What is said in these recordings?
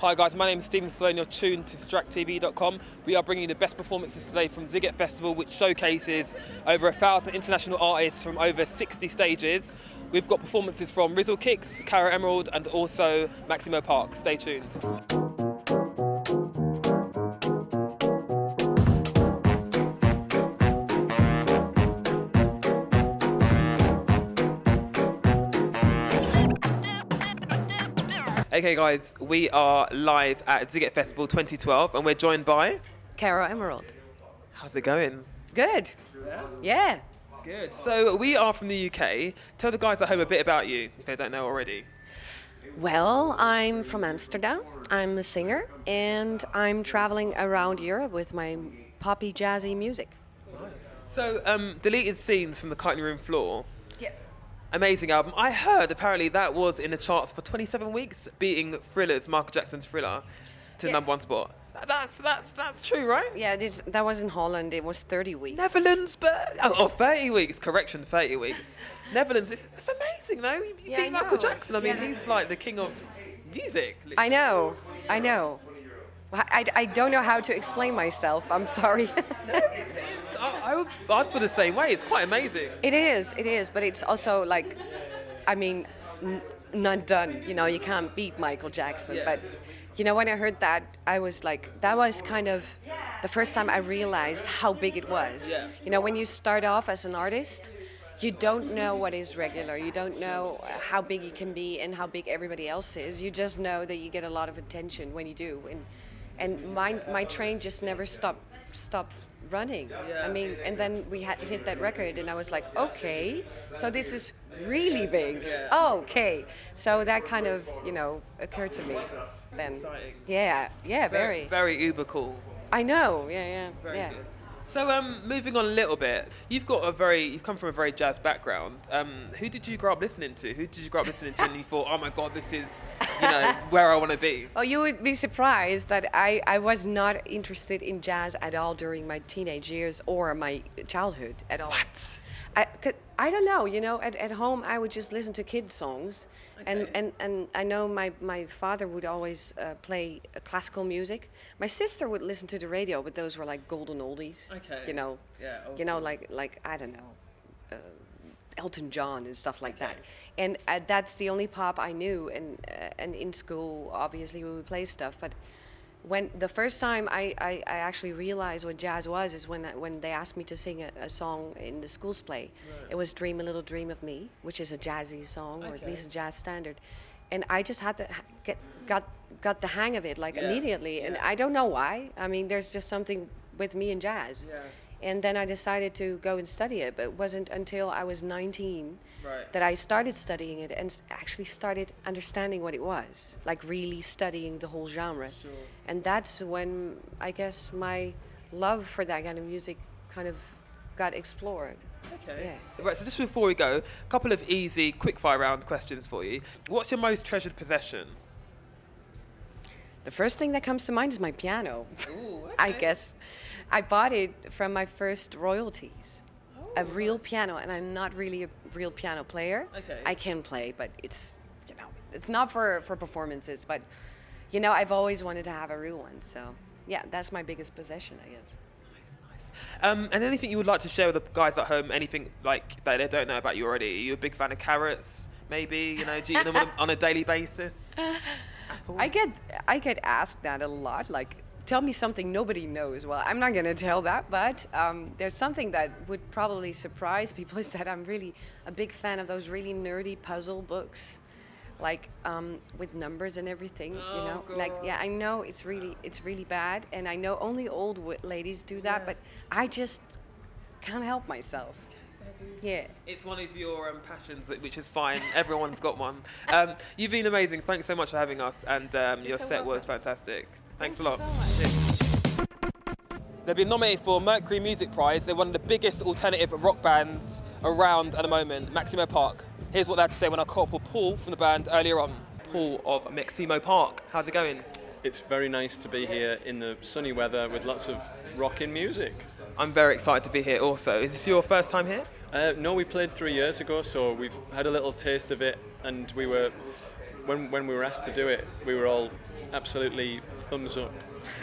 Hi guys, my name is Stephen Sloan, you're tuned to DistractTV.com. We are bringing you the best performances today from Sziget Festival, which showcases over 1,000 international artists from over 60 stages. We've got performances from Rizzle Kicks, Cara Emerald and also Maximo Park. Stay tuned. Okay guys, we are live at Sziget Festival 2012 and we're joined by... Cara Emerald. How's it going? Good. Yeah. Good. So we are from the UK. Tell the guys at home a bit about you, if they don't know already. Well, I'm from Amsterdam. I'm a singer and I'm traveling around Europe with my poppy jazzy music. So, deleted scenes from the cutting room floor. Yeah. Amazing album. I heard apparently that was in the charts for 27 weeks, beating Thriller's, Michael Jackson's Thriller, to the #1 spot. That's true, right? Yeah, that was in Holland. It was 30 weeks. Netherlands, but 30 weeks. Correction, 30 weeks. Netherlands. It's amazing though. You beat Michael Jackson. I mean, he's like the king of music. Literally. I know. I know. I don't know how to explain myself. I'm sorry. I'd feel the same way. It's quite amazing. It is, but it's also like, I mean, not done. You know, you can't beat Michael Jackson. Yeah. But, you know, when I heard that, I was like, that was kind of the first time I realized how big it was. Yeah. You know, when you start off as an artist, you don't know what is regular. You don't know how big you can be and how big everybody else is. You just know that you get a lot of attention when you do. And my train just never stopped running. Yeah. I mean, and then we had to hit that record, and I was like, okay, so this is really big. Yeah. Oh, okay. So that kind of, you know, occurred to me then. Exciting. Yeah, very. Very uber cool. I know. Yeah. Very good. So moving on a little bit, you've come from a very jazz background. Who did you grow up listening to? Who did you grow up listening to and you thought, oh my God, this is, you know, where I want to be? Oh, you would be surprised that I was not interested in jazz at all during my teenage years or my childhood at all. What? I don't know, you know, at home I would just listen to kids' songs. Okay. And I know my father would always play classical music. My sister would listen to the radio, but those were like golden oldies. Okay. You know, Yeah, you know, like I don't know, Elton John and stuff like that. And that's the only pop I knew. And in school, obviously, we would play stuff. But when the first time I actually realized what jazz was is when they asked me to sing a song in the school's play. Right. It was "Dream a Little Dream of Me," which is a jazzy song, or at least a jazz standard. And I just had to got the hang of it like immediately. And I don't know why. I mean, there's just something with me and jazz. Yeah. And then I decided to go and study it, but it wasn't until I was 19 that I started studying it and actually started understanding what it was, like really studying the whole genre. Sure. And that's when I guess my love for that kind of music kind of got explored. Okay. Yeah. Right, so just before we go, a couple of easy quick-fire round questions for you. What's your most treasured possession? The first thing that comes to mind is my piano. Ooh, okay. I guess. I bought it from my first royalties. A real piano, and I'm not really a real piano player. Okay. I can play, but it's, you know, it's not for performances, but, you know, I've always wanted to have a real one, so, yeah, that's my biggest possession, I guess. Nice. And anything you would like to share with the guys at home, anything like that they don't know about you already? Are you a big fan of carrots, maybe? You know, do you eat them on a daily basis? Apple? I get asked that a lot, like, tell me something nobody knows. Well, I'm not going to tell that, but there's something that would probably surprise people is that I'm really a big fan of those really nerdy puzzle books, like with numbers and everything. You know, God. Like I know it's really bad, and I know only old ladies do that, but I just can't help myself. Yeah. It's one of your passions, which is fine. Everyone's got one. You've been amazing. Thanks so much for having us, and your set was fantastic. Thanks a lot. So They've been nominated for Mercury Music Prize. They're one of the biggest alternative rock bands around at the moment, Maximo Park. Here's what they had to say when I caught up with Paul from the band earlier on. Paul of Maximo Park. How's it going? It's very nice to be here in the sunny weather with lots of rockin' music. I'm very excited to be here also. Is this your first time here? No, we played 3 years ago, so we've had a little taste of it, and we were, when we were asked to do it, we were all absolutely thumbs up.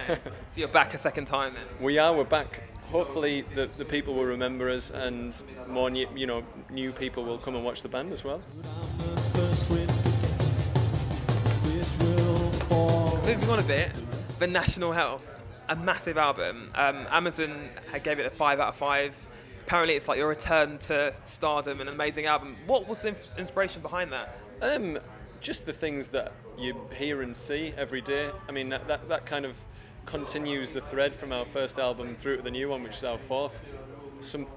So you're back a second time then? We're back. Hopefully the people will remember us, and more new people will come and watch the band as well. Moving on a bit, The National Health, a massive album. Amazon gave it a 5 out of 5. Apparently it's like your return to stardom, an amazing album. What was the inspiration behind that? Just the things that you hear and see every day. I mean, that kind of continues the thread from our first album through to the new one, which is our fourth.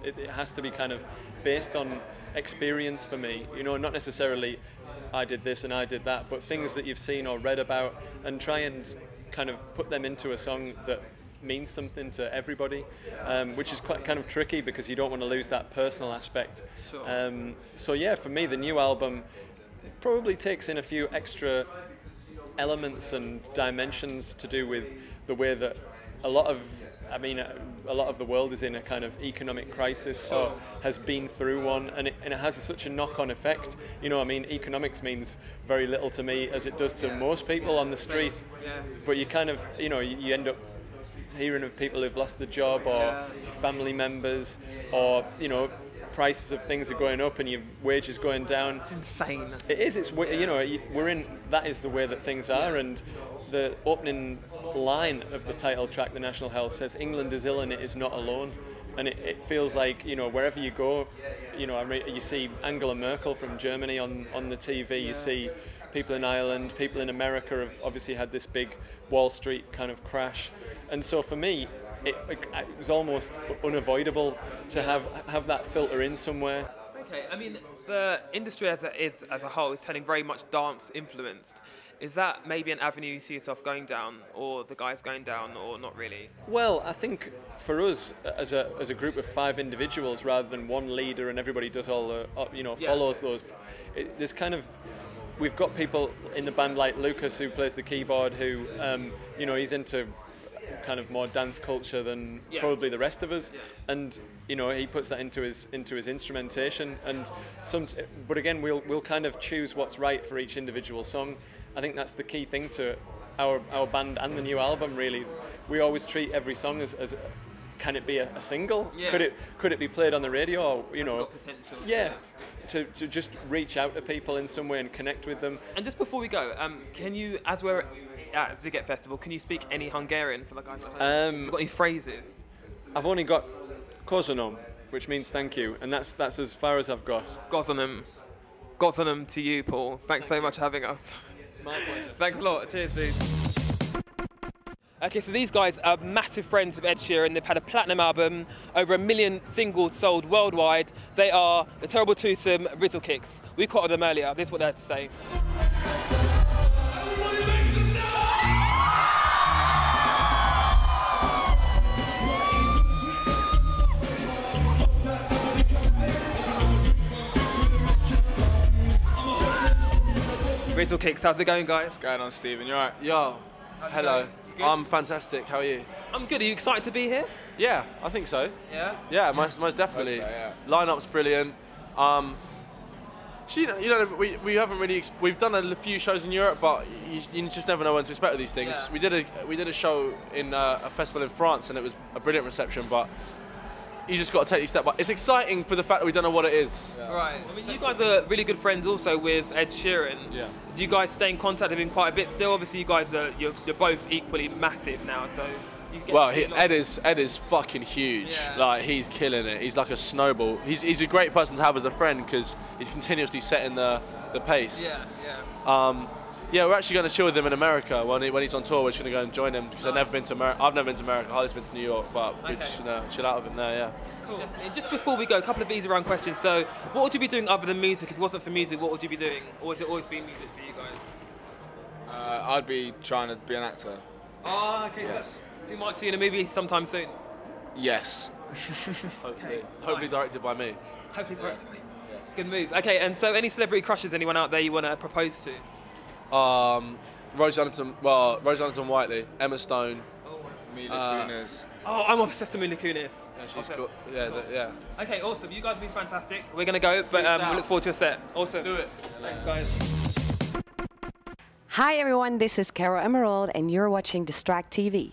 It has to be kind of based on experience for me, not necessarily I did this and I did that, but things that you've seen or read about, and try and kind of put them into a song that means something to everybody, which is quite kind of tricky because you don't want to lose that personal aspect. Sure. So yeah, for me the new album probably takes in a few extra elements and dimensions to do with the way that a lot of the world is in a kind of economic crisis, or has been through one, and it has such a knock-on effect. Economics means very little to me, as it does to most people on the street. Yeah. But you kind of, you end up hearing of people who've lost their job, or family members, or prices of things are going up and your wages going down. It's insane. It is. It's we're in. That is the way that things are, and the opening line of the title track, The National Health, says England is ill and it is not alone. And it feels like, wherever you go, you see Angela Merkel from Germany on the TV, you see people in Ireland, people in America have obviously had this big Wall Street kind of crash. And so for me, it was almost unavoidable to have that filter in somewhere. Okay, I mean, the industry as a whole is turning very much dance influenced. Is that maybe an avenue you see yourself going down, or the guys going down, or not really? Well, I think for us as a group of 5 individuals, rather than one leader and everybody does all the follows those, there's kind of, we've got people in the band like Lucas, who plays the keyboard, who he's into kind of more dance culture than probably the rest of us, and he puts that into his instrumentation, and but again we'll kind of choose what's right for each individual song. I think that's the key thing to our band and the new album, really. We always treat every song as can it be a single? Yeah. Could it be played on the radio? Or, got potential. Yeah. To just reach out to people in some way and connect with them. And just before we go, can you, as we're at Sziget Festival, can you speak any Hungarian for the guys at home? You got any phrases? I've only got Köszönöm, which means thank you, and that's as far as I've got. Köszönöm to you, Paul. Thanks so much for having us. It's my pleasure. Thanks a lot. Cheers, dude. Okay, so these guys are massive friends of Ed Sheeran. They've had a platinum album, over 1 million singles sold worldwide. They are the terrible twosome Rizzle Kicks. We caught them earlier. This is what they had to say. Rizzle Kicks, how's it going, guys? What's going on, Stephen? You alright? Yo, hello. I'm fantastic. How are you? I'm good. Are you excited to be here? Yeah, I think so. Yeah? Yeah, most definitely. Hope so, yeah. Line-up's brilliant. We haven't really. We've done a few shows in Europe, but you just never know when to expect with these things. Yeah. We did a show in a festival in France, and it was a brilliant reception. But you just got to take these steps. But it's exciting for the fact that we don't know what it is. Yeah. Right. I mean, you guys are really good friends also with Ed Sheeran. Yeah. Do you guys stay in contact with him quite a bit still? Obviously, you guys you're both equally massive now, so. Ed is fucking huge. Yeah. Like, he's killing it. He's like a snowball. He's a great person to have as a friend because he's continuously setting the pace. Yeah. Yeah, we're actually going to chill with him in America when he's on tour. We're just going to go and join him because I've never been to America. Harley's been to New York, but we just chill out with him there. Yeah. Cool. And just before we go, a couple of easy round questions. So, what would you be doing other than music? If it wasn't for music, what would you be doing? Or has it always been music for you guys? I'd be trying to be an actor. Oh, okay. Yes. So you might see you in a movie sometime soon. Yes. Hopefully directed by me. Hopefully directed by me. Yes. Good move. Okay, and so any celebrity crushes? Anyone out there you want to propose to? Rose Huntington Whiteley, Emma Stone. Mila Kunis. Oh, I'm obsessed with Mila Kunis. Yeah, she's cool. Yeah. Okay, awesome. You guys have been fantastic. We're going to go, but we look forward to your set. Awesome. Do it. Thanks, guys. Hi everyone, this is Carol Emerald and you're watching DistractTV.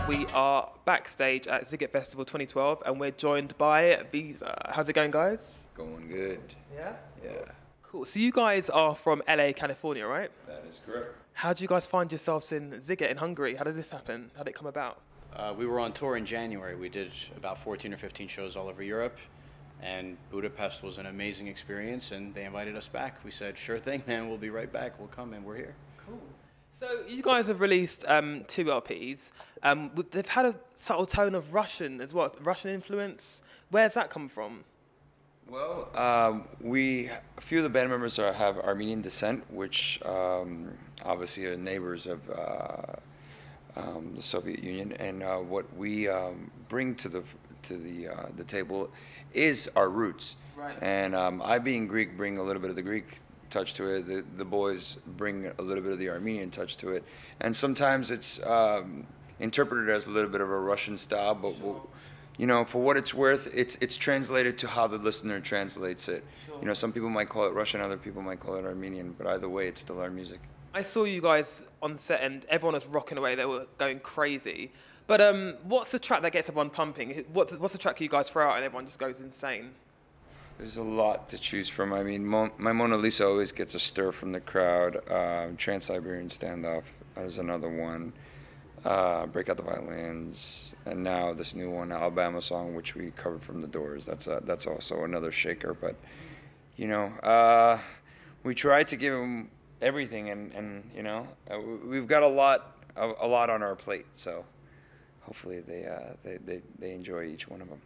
We are backstage at Sziget Festival 2012 and we're joined by Viza. How's it going, guys? Going good. Yeah? Yeah. Cool. So you guys are from LA, California, right? That is correct. How do you guys find yourselves in Sziget in Hungary? How does this happen? How did it come about? We were on tour in January. We did about 14 or 15 shows all over Europe, and Budapest was an amazing experience, and they invited us back. We said, sure thing, man, we'll be right back. We'll come, and we're here. Cool. So you guys have released 2 LPs. They've had a subtle tone of Russian as well, Russian influence. Where's that come from? Well, a few of the band members have Armenian descent, which obviously are neighbors of the Soviet Union, and what we bring to the table is our roots. Right. And I, being Greek, bring a little bit of the Greek touch to it. The boys bring a little bit of the Armenian touch to it, and sometimes it's interpreted as a little bit of a Russian style, but you know, for what it's worth, it's translated to how the listener translates it. Sure. You know, some people might call it Russian, other people might call it Armenian, but either way, it's still our music. I saw you guys on set and everyone was rocking away. They were going crazy. But what's the track that gets everyone pumping? What's the track you guys throw out and everyone just goes insane? There's a lot to choose from. I mean, my Mona Lisa always gets a stir from the crowd. Trans-Siberian Standoff is another one. Break Out the Violins, and now this new one, Alabama Song, which we covered from The Doors. That's also another shaker. But you know, we tried to give them everything, and you know, we've got a lot on our plate. So hopefully they enjoy each one of them.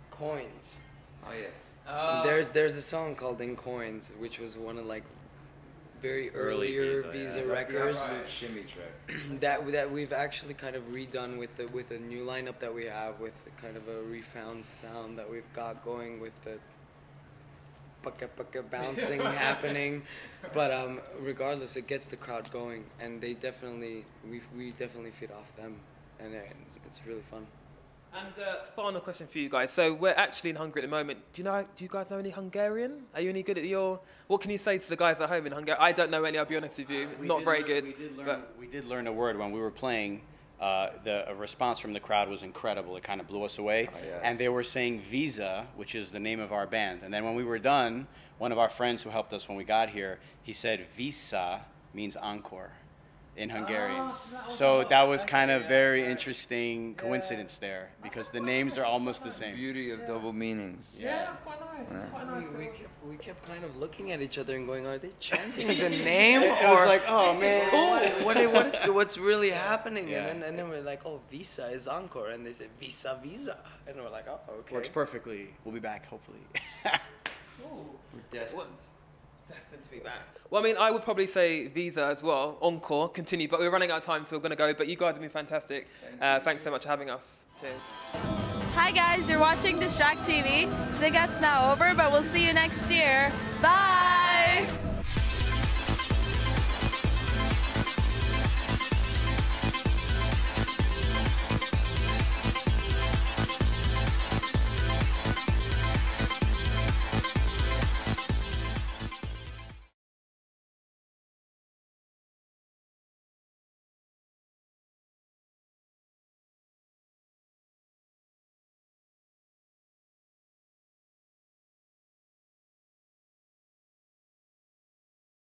Coins. Oh yes. There's a song called In Coins, which was one of like very earlier Viza records Shimmy track. that we've actually kind of redone with a new lineup that we have, with kind of a refound sound that we've got going with the pucka bouncing happening. But regardless, it gets the crowd going, and we definitely feed off them, and it's really fun. And final question for you guys. So we're actually in Hungary at the moment. Do you guys know any Hungarian? Are you any good at what can you say to the guys at home in Hungary? I don't know any, I'll be honest with you. Not very good. We did learn a word when we were playing. The response from the crowd was incredible. It kind of blew us away. Oh, yes. And they were saying Viza, which is the name of our band. And then when we were done, one of our friends who helped us when we got here, he said Viza means encore in Hungarian. So that was kind of very interesting coincidence there, because the names are almost the same. Beauty of double meanings. Yeah, that's quite nice. That's quite nice. We kept kind of looking at each other and going, are they chanting the name? It was like, oh man. Cool. What's really happening? Yeah. And then we're like, oh, Visa is encore. And they said, Visa. And we're like, oh, okay. Works perfectly. We'll be back, hopefully. Cool. We're destined. Destined to be back. Well, I mean, I would probably say Viza as well, encore, continue, but we're running out of time, so we're going to go. But you guys have been fantastic. Thanks so much for having us. Cheers. Hi guys, you're watching DistractTV. Sziget's now over, but we'll see you next year. Bye!